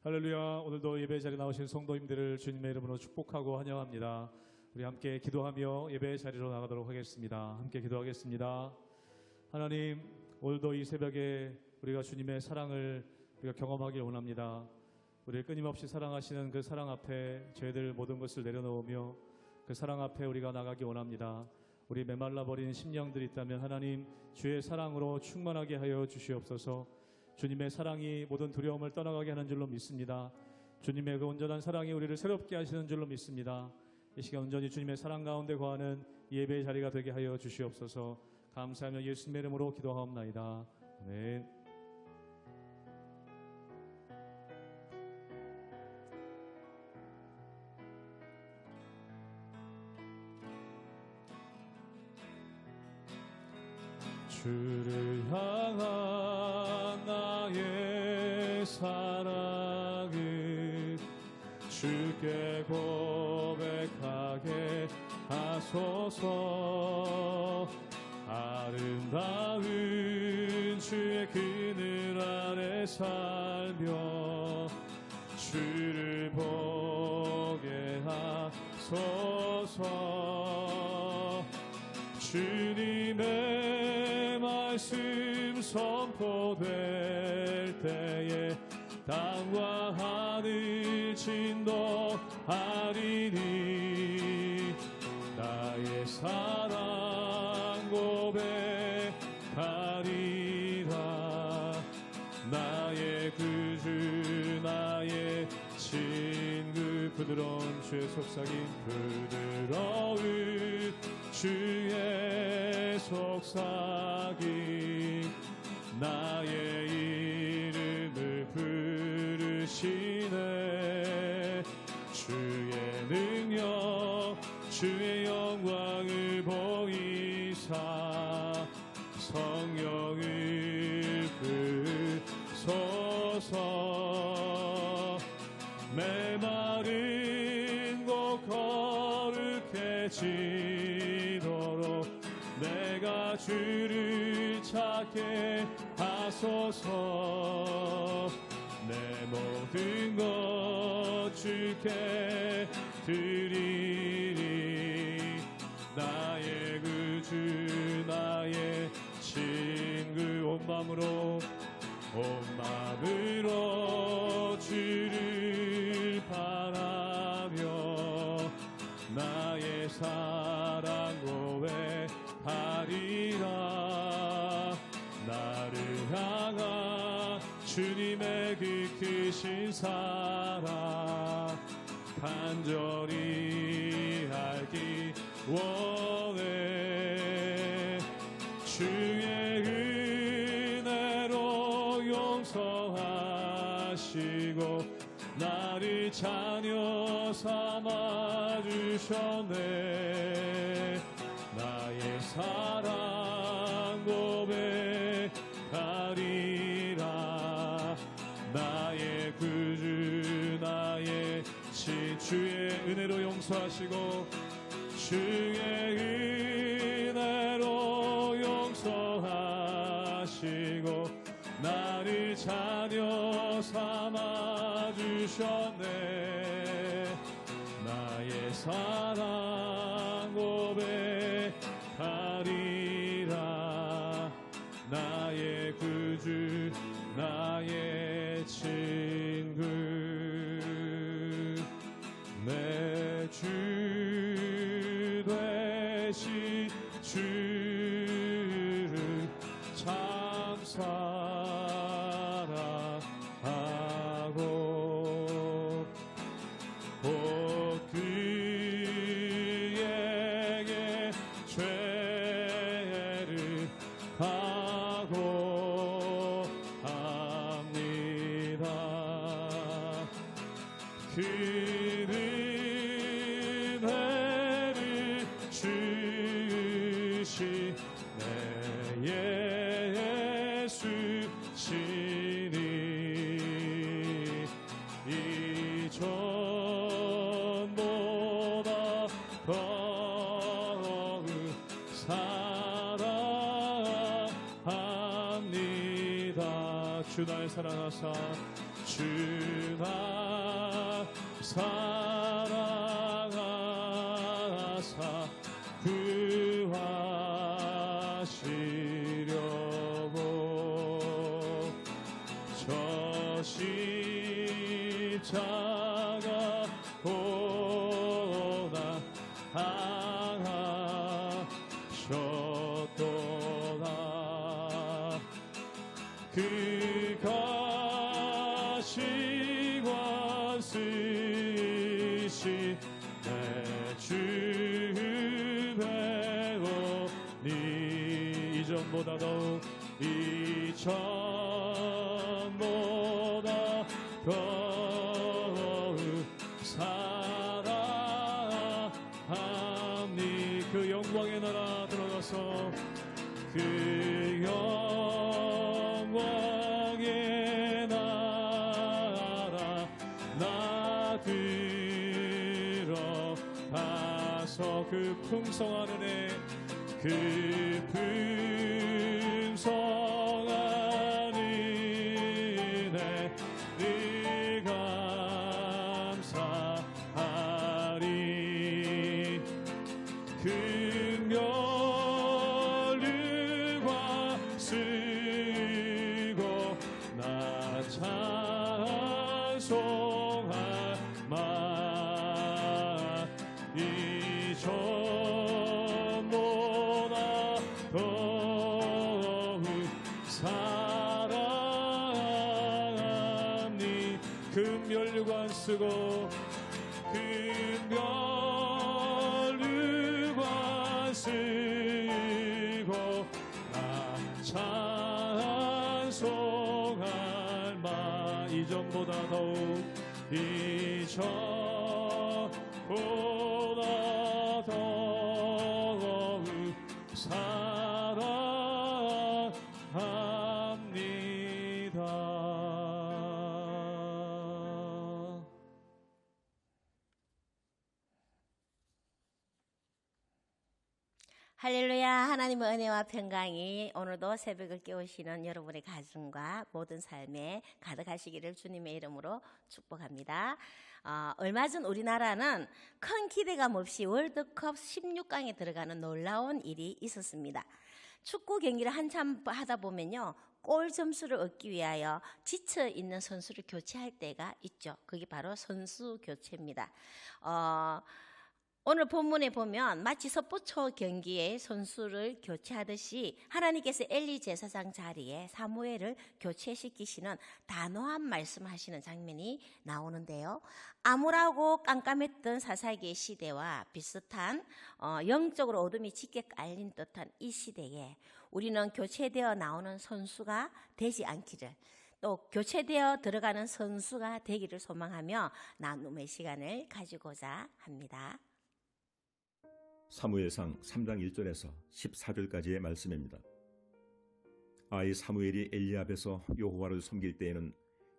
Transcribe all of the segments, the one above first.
할렐루야. 오늘도 예배 자리에 나오신 성도님들을 주님의 이름으로 축복하고 환영합니다. 우리 함께 기도하며 예배 자리로 나가도록 하겠습니다. 함께 기도하겠습니다. 하나님, 오늘도 이 새벽에 우리가 주님의 사랑을 우리가 경험하길 원합니다. 우리를 끊임없이 사랑하시는 그 사랑 앞에 저희들 모든 것을 내려놓으며 그 사랑 앞에 우리가 나가기 원합니다. 우리 메말라버린 심령들이 있다면 하나님 주의 사랑으로 충만하게 하여 주시옵소서. 주님의 사랑이 모든 두려움을 떠나가게 하는 줄로 믿습니다. 주님의 그 온전한 사랑이 우리를 새롭게 하시는 줄로 믿습니다. 이 시간 온전히 주님의 사랑 가운데 거하는 예배의 자리가 되게 하여 주시옵소서. 감사하며 예수님의 이름으로 기도하옵나이다. 아멘. 주를 향한 나의 사랑을 주께 고백하게 하소서. 아름다운 주의 그늘 아래 살며 주를 보게 하소서. 주님의 말씀 선포될 때에 땅과 하늘 진동하리니 나의 사랑 고백하리라. 나의 구주 나의 친구 부드러운 주의 속삭임 부드러운 주의 속삭임 나의 이름을 부르시네. 주의 능력 주의 영광을 보이사 성령을 부소서. 메마른 곳 거룩해지도록 내가 주를 찾게 하소서. 내 모든 것 주께 드리리. 나의 구주 나의 친구 온 마음으로 주를 바라며 나의 사랑 고백하리라. 나를 향한 주님의 그 크신 사랑 간절히 알기 원해. 주의 은혜로 용서하시고 나를 자녀 삼아 주셨네. 나의 사랑 고백하리라. 나의 구주 나의 신 주의 은혜로 용서하시고 주의 은혜로 용서하시고 나를 자녀 삼아 주셨네. 나의 사랑 고백하리라. 나의 구주 나의 친구 내 주 되신 주를 참 사랑하고 곧 그에게 죄를 각오합니다. 그는 은혜를 주시 내 예수 시니 이전보다 더욱 사랑합니다. 주 날 사랑하사 주나 사랑하사 구하시려고 저 십자가 고나 당하셨도다 그가 시관 쓰시 내 주배우니 이전보다 더욱 이전보다 더욱 사랑하니 그 영광의 나라 들어가서 그 영광의 나라 나 들어가서 그 풍성한 은혜 그 풍성한 은혜 늘 감사하리 긍휼과 쓰고 나 찬송할 마 이전보다 더욱 사랑하니 긍휼과 쓰고 긍휼과 쓰고 나 찬송할 마 이전보다 더욱 이전보다 더욱 사랑합니다. 할렐루야. 하나님의 은혜와 평강이 오늘도 새벽을 깨우시는 여러분의 가정과 모든 삶에 가득하시기를 주님의 이름으로 축복합니다. 얼마 전 우리나라는 큰 기대감 없이 월드컵 16강에 들어가는 놀라운 일이 있었습니다. 축구 경기를 한참 하다 보면요, 골 점수를 얻기 위하여 지쳐 있는 선수를 교체할 때가 있죠. 그게 바로 선수 교체입니다. 오늘 본문에 보면 마치 섭부초 경기에 선수를 교체하듯이 하나님께서 엘리 제사장 자리에 사무엘을 교체시키시는 단호한 말씀하시는 장면이 나오는데요. 암울하고 깜깜했던 사사기의 시대와 비슷한 영적으로 어둠이 짙게 깔린 듯한 이 시대에 우리는 교체되어 나오는 선수가 되지 않기를, 또 교체되어 들어가는 선수가 되기를 소망하며 나눔의 시간을 가지고자 합니다. 사무엘상 3장 1절에서 14절까지의 말씀입니다. 아이 사무엘이 엘리 앞에서 여호와를 섬길 때에는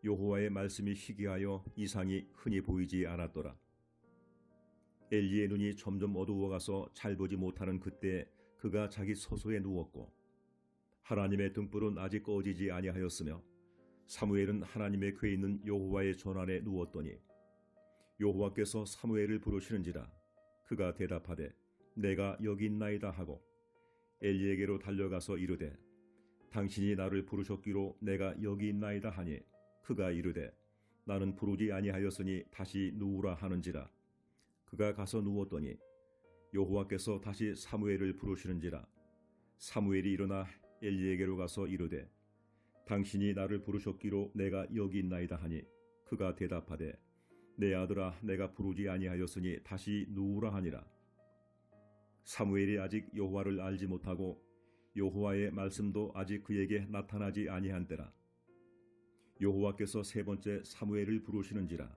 여호와의 말씀이 희귀하여 이상이 흔히 보이지 않았더라. 엘리의 눈이 점점 어두워가서 잘 보지 못하는 그때 그가 자기 소소에 누웠고 하나님의 등불은 아직 꺼지지 아니하였으며 사무엘은 하나님의 궤에 있는 여호와의 전환에 누웠더니 여호와께서 사무엘을 부르시는지라. 그가 대답하되 내가 여기 있나이다 하고 엘리에게로 달려가서 이르되 당신이 나를 부르셨기로 내가 여기 있나이다 하니 그가 이르되 나는 부르지 아니하였으니 다시 누우라 하는지라. 그가 가서 누웠더니 여호와께서 다시 사무엘을 부르시는지라. 사무엘이 일어나 엘리에게로 가서 이르되 당신이 나를 부르셨기로 내가 여기 있나이다 하니 그가 대답하되 내 아들아 내가 부르지 아니하였으니 다시 누우라 하니라. 사무엘이 아직 여호와를 알지 못하고 여호와의 말씀도 아직 그에게 나타나지 아니한 때라. 여호와께서 세 번째 사무엘을 부르시는지라.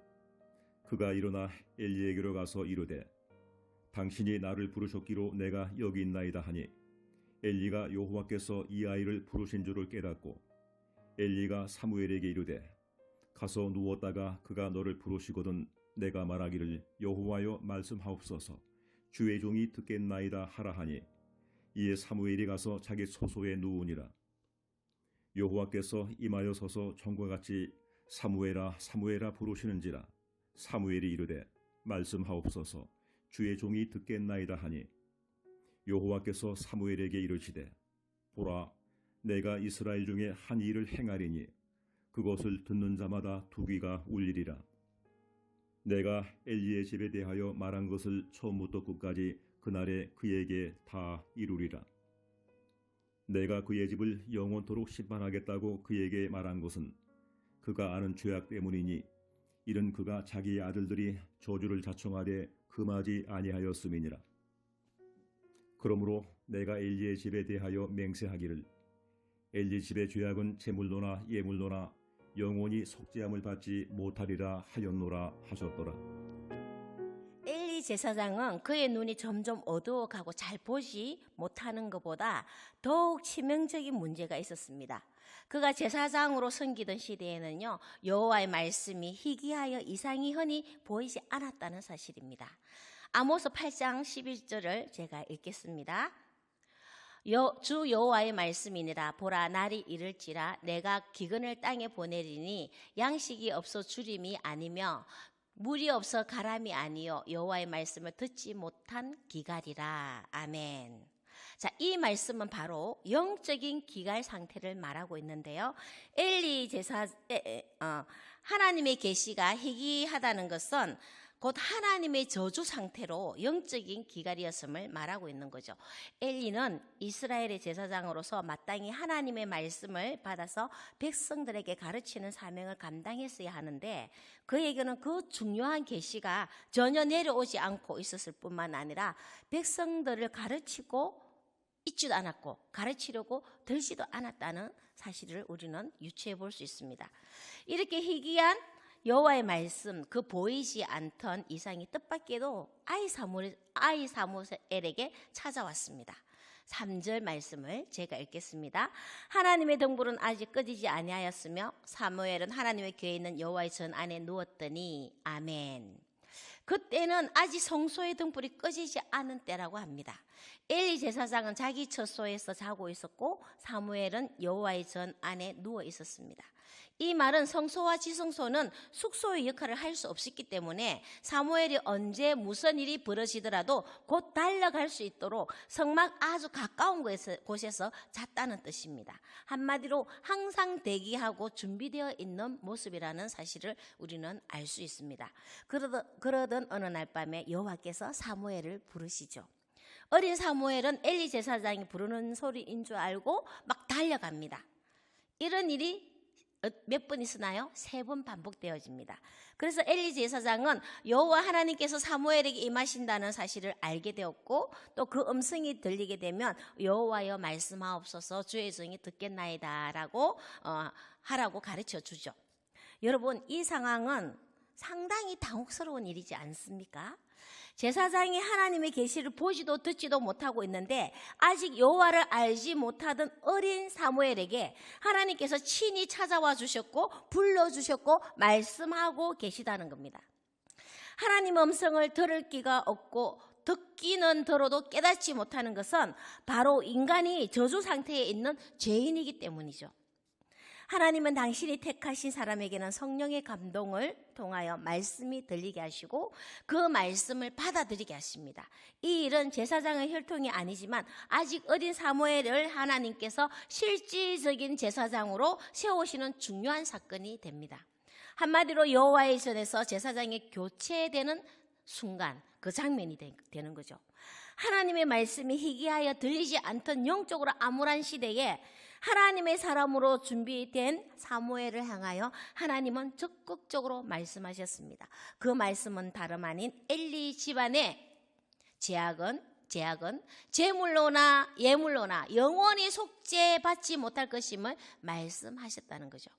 그가 일어나 엘리에게로 가서 이르되 당신이 나를 부르셨기로 내가 여기 있나이다 하니 엘리가 여호와께서 이 아이를 부르신 줄을 깨닫고 엘리가 사무엘에게 이르되 가서 누웠다가 그가 너를 부르시거든 내가 말하기를 여호와여 말씀하옵소서 주의 종이 듣겠나이다 하라 하니 이에 사무엘이 가서 자기 소소에 누우니라. 여호와께서 임하여 서서 전과 같이 사무엘아 사무엘아 부르시는지라 사무엘이 이르되 말씀하옵소서 주의 종이 듣겠나이다 하니 여호와께서 사무엘에게 이르시되 보라 내가 이스라엘 중에 한 일을 행하리니 그것을 듣는 자마다 두 귀가 울리리라. 내가 엘리의 집에 대하여 말한 것을 처음부터 끝까지 그날에 그에게 다 이루리라. 내가 그의 집을 영원토록 심판하겠다고 그에게 말한 것은 그가 아는 죄악 때문이니 이는 그가 자기의 아들들이 저주를 자청하되 금하지 아니하였음이니라. 그러므로 내가 엘리의 집에 대하여 맹세하기를 엘리 집의 죄악은 제물로나 예물로나 영원히 속죄함을 받지 못하리라 하였노라 하셨더라. 엘리 제사장은 그의 눈이 점점 어두워가고 잘 보지 못하는 것보다 더욱 치명적인 문제가 있었습니다. 그가 제사장으로 섬기던 시대에는요, 여호와의 말씀이 희귀하여 이상이 흔히 보이지 않았다는 사실입니다. 아모스 8장 11절을 제가 읽겠습니다. 주 여호와의 말씀이니라. 보라 날이 이를지라 내가 기근을 땅에 보내리니 양식이 없어 주림이 아니며 물이 없어 가람이 아니요 여호와의 말씀을 듣지 못한 기갈이라. 아멘. 자, 이 말씀은 바로 영적인 기갈 상태를 말하고 있는데요. 엘리 하나님의 계시가 희귀하다는 것은 곧 하나님의 저주 상태로 영적인 기갈이었음을 말하고 있는 거죠. 엘리는 이스라엘의 제사장으로서 마땅히 하나님의 말씀을 받아서 백성들에게 가르치는 사명을 감당했어야 하는데 그에게는 그 중요한 계시가 전혀 내려오지 않고 있었을 뿐만 아니라 백성들을 가르치고 있지도 않았고 가르치려고 들지도 않았다는 사실을 우리는 유추해 볼 수 있습니다. 이렇게 희귀한 여호와의 말씀, 그 보이지 않던 이상이 뜻밖에도 아이 사무엘에게 찾아왔습니다. 3절 말씀을 제가 읽겠습니다. 하나님의 등불은 아직 꺼지지 아니하였으며 사무엘은 하나님의 궤에 있는 여호와의 전 안에 누웠더니. 아멘. 그때는 아직 성소의 등불이 꺼지지 않은 때라고 합니다. 엘리 제사장은 자기 처소에서 자고 있었고 사무엘은 여호와의 전 안에 누워 있었습니다. 이 말은 성소와 지성소는 숙소의 역할을 할 수 없었기 때문에 사무엘이 언제 무슨 일이 벌어지더라도 곧 달려갈 수 있도록 성막 아주 가까운 곳에서 잤다는 뜻입니다. 한마디로 항상 대기하고 준비되어 있는 모습이라는 사실을 우리는 알 수 있습니다. 그러던 어느 날 밤에 여호와께서 사무엘을 부르시죠. 어린 사무엘은 엘리 제사장이 부르는 소리인 줄 알고 막 달려갑니다. 이런 일이 몇 번 있으나요? 3번 반복되어집니다. 그래서 엘리 제사장은 여호와 하나님께서 사무엘에게 임하신다는 사실을 알게 되었고 또 그 음성이 들리게 되면 여호와여 말씀하옵소서 주의 종이 듣겠나이다라고 하라고 가르쳐 주죠. 여러분, 이 상황은 상당히 당혹스러운 일이지 않습니까? 제사장이 하나님의 계시를 보지도 듣지도 못하고 있는데 아직 여호와를 알지 못하던 어린 사무엘에게 하나님께서 친히 찾아와 주셨고 불러주셨고 말씀하고 계시다는 겁니다. 하나님의 음성을 들을 기가 없고 듣기는 들어도 깨닫지 못하는 것은 바로 인간이 저주 상태에 있는 죄인이기 때문이죠. 하나님은 당신이 택하신 사람에게는 성령의 감동을 통하여 말씀이 들리게 하시고 그 말씀을 받아들이게 하십니다. 이 일은 제사장의 혈통이 아니지만 아직 어린 사무엘을 하나님께서 실질적인 제사장으로 세우시는 중요한 사건이 됩니다. 한마디로 여호와의 전에서 제사장이 교체되는 순간, 그 장면이 되는 거죠. 하나님의 말씀이 희귀하여 들리지 않던 영적으로 암울한 시대에 하나님의 사람으로 준비된 사무엘을 향하여 하나님은 적극적으로 말씀하셨습니다. 그 말씀은 다름 아닌 엘리 집안의 제약은 제물로나 예물로나 영원히 속죄받지 못할 것임을 말씀하셨다는 거죠.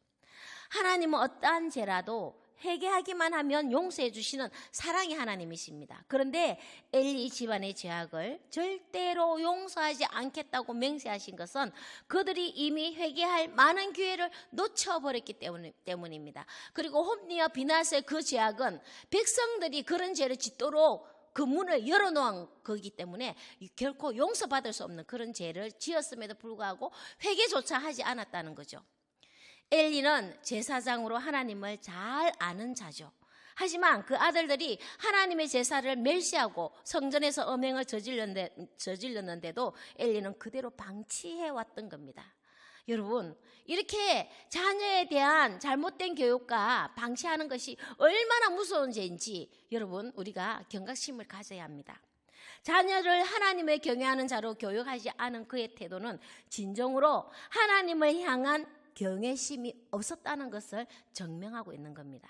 하나님은 어떠한 죄라도 회개하기만 하면 용서해 주시는 사랑의 하나님이십니다. 그런데 엘리 집안의 죄악을 절대로 용서하지 않겠다고 맹세하신 것은 그들이 이미 회개할 많은 기회를 놓쳐버렸기 때문입니다. 그리고 홈리와 비나스의 그 죄악은 백성들이 그런 죄를 짓도록 그 문을 열어놓은 거기 때문에 결코 용서받을 수 없는 그런 죄를 지었음에도 불구하고 회개조차 하지 않았다는 거죠. 엘리는 제사장으로 하나님을 잘 아는 자죠. 하지만 그 아들들이 하나님의 제사를 멸시하고 성전에서 음행을 저질렀는데도 엘리는 그대로 방치해왔던 겁니다. 여러분, 이렇게 자녀에 대한 잘못된 교육과 방치하는 것이 얼마나 무서운 죄인지 여러분, 우리가 경각심을 가져야 합니다. 자녀를 하나님을 경외하는 자로 교육하지 않은 그의 태도는 진정으로 하나님을 향한 경외심이 없었다는 것을 증명하고 있는 겁니다.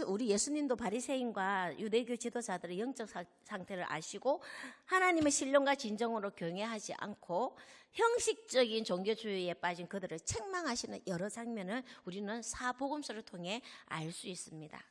우리 예수님도 바리새인과 유대교 지도자들의 영적 상태를 아시고 하나님의 신령과 진정으로 경외하지 않고 형식적인 종교주의에 빠진 그들을 책망하시는 여러 장면을 우리는 사복음서를 통해 알 수 있습니다.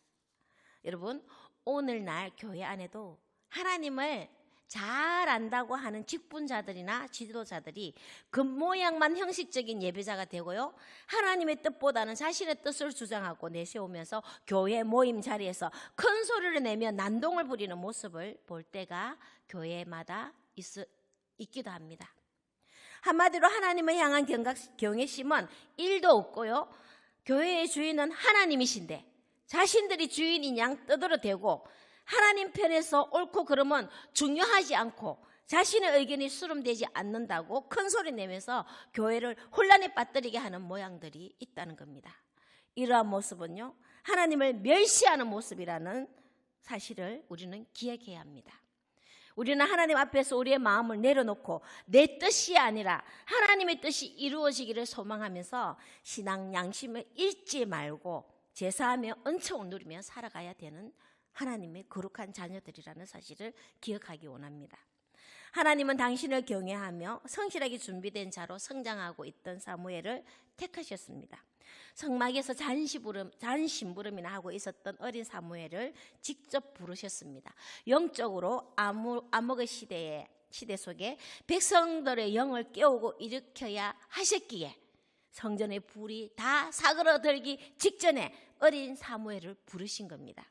여러분, 오늘날 교회 안에도 하나님을 잘 안다고 하는 직분자들이나 지도자들이 겉모양만 형식적인 예배자가 되고요, 하나님의 뜻보다는 자신의 뜻을 주장하고 내세우면서 교회 모임 자리에서 큰 소리를 내며 난동을 부리는 모습을 볼 때가 교회마다 있기도 합니다. 한마디로 하나님을 향한 경외심은 1도 없고요, 교회의 주인은 하나님이신데 자신들이 주인인 양 떠들어대고 하나님 편에서 옳고 그름은 중요하지 않고 자신의 의견이 수렴되지 않는다고 큰 소리 내면서 교회를 혼란에 빠뜨리게 하는 모양들이 있다는 겁니다. 이러한 모습은요, 하나님을 멸시하는 모습이라는 사실을 우리는 기억해야 합니다. 우리는 하나님 앞에서 우리의 마음을 내려놓고 내 뜻이 아니라 하나님의 뜻이 이루어지기를 소망하면서 신앙 양심을 잃지 말고 제사하며 은총을 누리며 살아가야 되는 하나님의 거룩한 자녀들이라는 사실을 기억하기 원합니다. 하나님은 당신을 경외하며 성실하게 준비된 자로 성장하고 있던 사무엘을 택하셨습니다. 성막에서 잔심부름이나 하고 있었던 어린 사무엘을 직접 부르셨습니다. 영적으로 암흑의 시대 속에 백성들의 영을 깨우고 일으켜야 하셨기에 성전의 불이 다 사그러들기 직전에 어린 사무엘을 부르신 겁니다.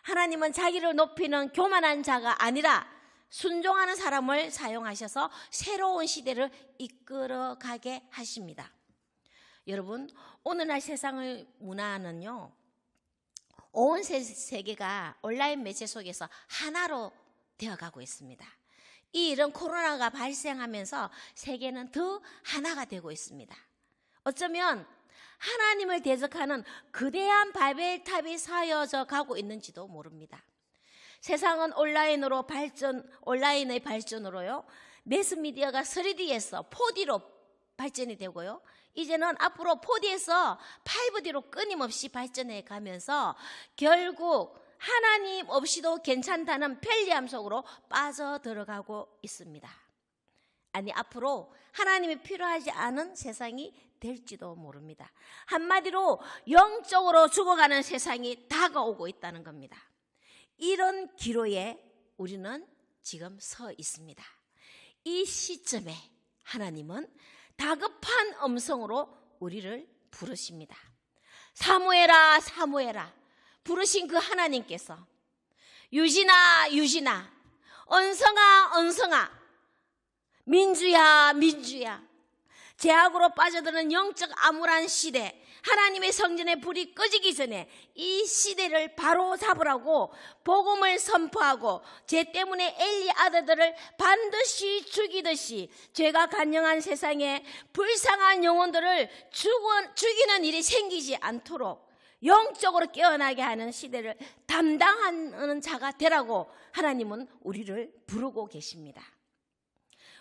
하나님은 자기를 높이는 교만한 자가 아니라 순종하는 사람을 사용하셔서 새로운 시대를 이끌어가게 하십니다. 여러분, 오늘날 세상의 문화는요, 온 세계가 온라인 매체 속에서 하나로 되어가고 있습니다. 이 일은 코로나가 발생하면서 세계는 더 하나가 되고 있습니다. 어쩌면 하나님을 대적하는 거대한 바벨탑이 쌓여져 가고 있는지도 모릅니다. 세상은 온라인의 발전으로요, 매스미디어가 3D에서 4D로 발전이 되고요, 이제는 앞으로 4D에서 5D로 끊임없이 발전해 가면서 결국 하나님 없이도 괜찮다는 편리함 속으로 빠져들어가고 있습니다. 아니, 앞으로 하나님이 필요하지 않은 세상이 될지도 모릅니다. 한마디로 영적으로 죽어가는 세상이 다가오고 있다는 겁니다. 이런 기로에 우리는 지금 서 있습니다. 이 시점에 하나님은 다급한 음성으로 우리를 부르십니다. 사무엘아, 사무엘아, 부르신 그 하나님께서 유진아, 유진아, 언성아, 언성아, 민주야, 민주야, 죄악으로 빠져드는 영적 암울한 시대, 하나님의 성전의 불이 꺼지기 전에 이 시대를 바로 잡으라고 복음을 선포하고 죄 때문에 엘리 아들들을 반드시 죽이듯이 죄가 간영한 세상에 불쌍한 영혼들을 죽이는 일이 생기지 않도록 영적으로 깨어나게 하는 시대를 담당하는 자가 되라고 하나님은 우리를 부르고 계십니다.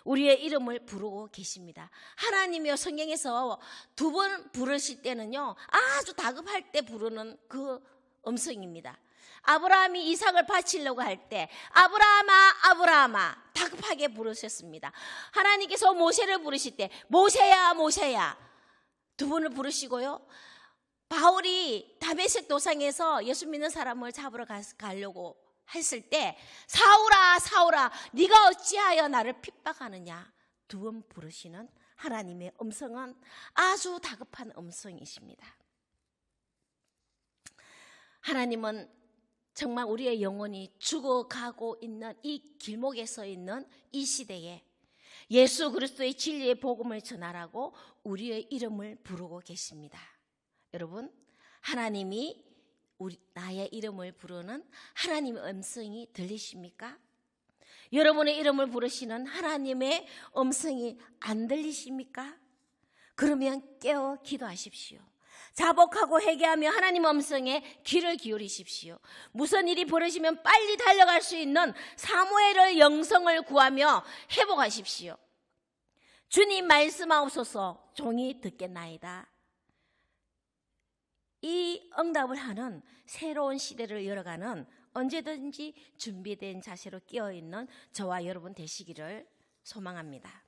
우리의 이름을 부르고 계십니다. 하나님이요, 성경에서 2번 부르실 때는요, 아주 다급할 때 부르는 그 음성입니다. 아브라함이 이삭을 바치려고 할 때 아브라함아, 아브라함아 다급하게 부르셨습니다. 하나님께서 모세를 부르실 때 모세야, 모세야 2번을 부르시고요, 바울이 다메섹 도상에서 예수 믿는 사람을 잡으러 가려고 했을 때 사울아, 사울아, 네가 어찌하여 나를 핍박하느냐 2번 부르시는 하나님의 음성은 아주 다급한 음성이십니다. 하나님은 정말 우리의 영혼이 죽어가고 있는 이 길목에 서 있는 이 시대에 예수 그리스도의 진리의 복음을 전하라고 우리의 이름을 부르고 계십니다. 여러분, 하나님이 나의 이름을 부르는 하나님의 음성이 들리십니까? 여러분의 이름을 부르시는 하나님의 음성이 안 들리십니까? 그러면 깨어 기도하십시오. 자복하고 회개하며 하나님 음성에 귀를 기울이십시오. 무슨 일이 벌어지면 빨리 달려갈 수 있는 사무엘의 영성을 구하며 회복하십시오. 주님 말씀하옵소서, 종이 듣겠나이다. 이 응답을 하는 새로운 시대를 열어가는 언제든지 준비된 자세로 깨어있는 저와 여러분 되시기를 소망합니다.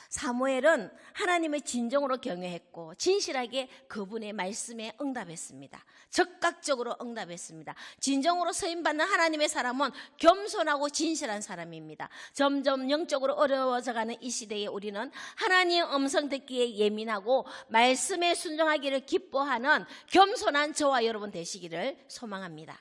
사무엘은 하나님의 진정으로 경외했고 진실하게 그분의 말씀에 응답했습니다. 적극적으로 응답했습니다. 진정으로 쓰임받는 하나님의 사람은 겸손하고 진실한 사람입니다. 점점 영적으로 어려워져가는 이 시대에 우리는 하나님의 음성 듣기에 예민하고 말씀에 순종하기를 기뻐하는 겸손한 저와 여러분 되시기를 소망합니다.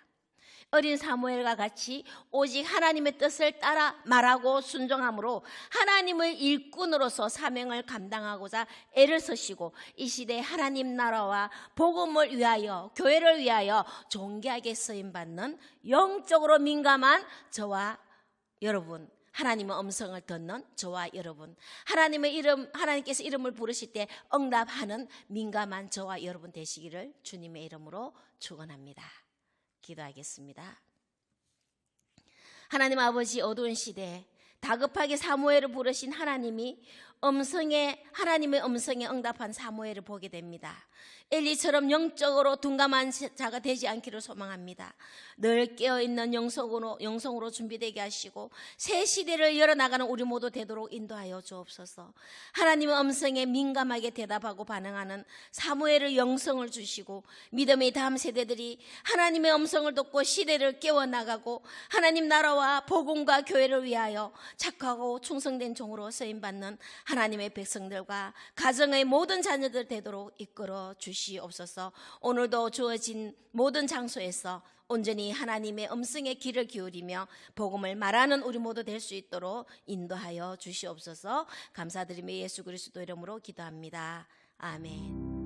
어린 사무엘과 같이 오직 하나님의 뜻을 따라 말하고 순종함으로 하나님의 일꾼으로서 사명을 감당하고자 애를 쓰시고 이 시대에 하나님 나라와 복음을 위하여 교회를 위하여 존귀하게 쓰임받는 영적으로 민감한 저와 여러분, 하나님의 음성을 듣는 저와 여러분, 하나님께서 이름을 부르실 때 응답하는 민감한 저와 여러분 되시기를 주님의 이름으로 축원합니다. 기도하겠습니다. 하나님 아버지, 어두운 시대에 다급하게 사무엘을 부르신 하나님의 음성에 응답한 사무엘을 보게 됩니다. 엘리처럼 영적으로 둔감한 자가 되지 않기를 소망합니다. 늘 깨어있는 영성으로 준비되게 하시고 새 시대를 열어나가는 우리 모두 되도록 인도하여 주옵소서. 하나님의 음성에 민감하게 대답하고 반응하는 사무엘의 영성을 주시고 믿음의 다음 세대들이 하나님의 음성을 듣고 시대를 깨워나가고 하나님 나라와 복음과 교회를 위하여 착하고 충성된 종으로 쓰임받는 하나님의 백성들과 가정의 모든 자녀들 되도록 이끌어 주시옵소서. 오늘도 주어진 모든 장소에서 온전히 하나님의 음성에 귀를 기울이며 복음을 말하는 우리 모두 될 수 있도록 인도하여 주시옵소서. 감사드리며 예수 그리스도 이름으로 기도합니다. 아멘.